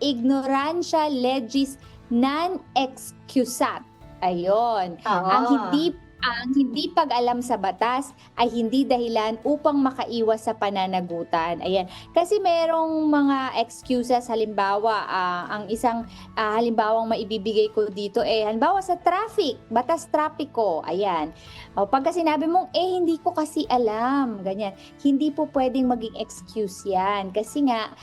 ignorantia legis non excusat. Ayun. Ang hindi pag-alam sa batas ay hindi dahilan upang makaiwas sa pananagutan. Ayan. Kasi merong mga excuses, halimbawa, ang isang halimbawang maibibigay ko dito halimbawa sa traffic, batas trapiko. Ayan. O, pagka sinabi mong, hindi ko kasi alam, ganyan. Hindi po pwedeng maging excuse yan. Kasi nga,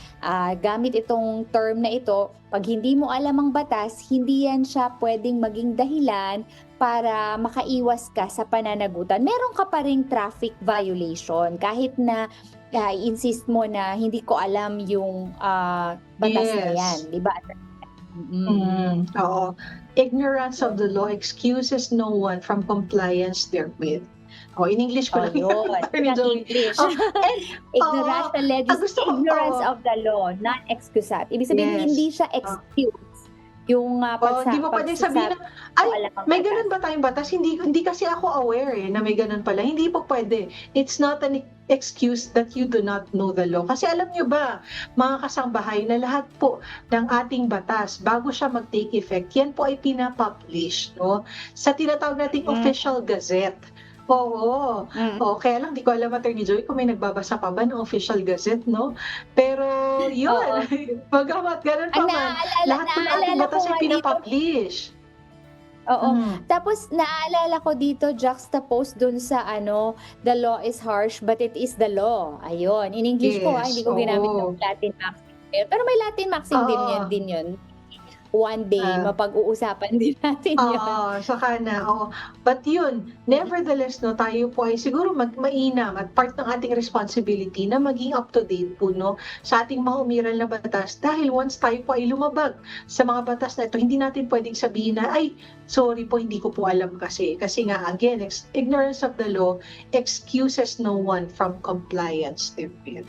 gamit itong term na ito, pag hindi mo alam ang batas, hindi yan siya pwedeng maging dahilan para makaiwas ka sa pananagutan. Meron ka pa ring traffic violation kahit na i-insist mo na hindi ko alam yung batas na yan, di ba? Oo. Ignorance of the law excuses no one from compliance therewith. In English ko lang In English. Ignorance of the law, not excusat. Ibig sabihin, hindi siya excuse. Yung hindi mo pwedeng sabihin na, may ganun ba tayong batas? Hindi kasi ako aware na may ganun pala. Hindi po pwede. It's not an excuse that you do not know the law. Kasi alam nyo ba, mga kasangbahay, na lahat po ng ating batas, bago siya mag-take effect, yan po ay pinapublish, no? Sa tinatawag nating official gazette. Oo. Kaya lang, di ko alam, Attorney Joy, kung may nagbabasa pa ba ng official gazette, no? Pero, yun. Pagamat, ganun pa man. Lahat po ng ating batas ay pinapublish. Oo. Tapos, naalala ko dito, juxtapose dun sa the law is harsh, but it is the law. Ayun. In English ko, hindi ko ginamit yung Latin maxim. Pero may Latin maxim din yun. One day, mapag-uusapan din natin yun. Saka na. But yun, nevertheless, no, tayo po ay siguro mainam at part ng ating responsibility na maging up-to-date po, no, sa ating mga umiral na batas. Dahil once tayo po ay lumabag sa mga batas na ito, hindi natin pwedeng sabihin na, sorry po, hindi ko po alam kasi. Kasi nga, again, ignorance of the law excuses no one from compliance therewith.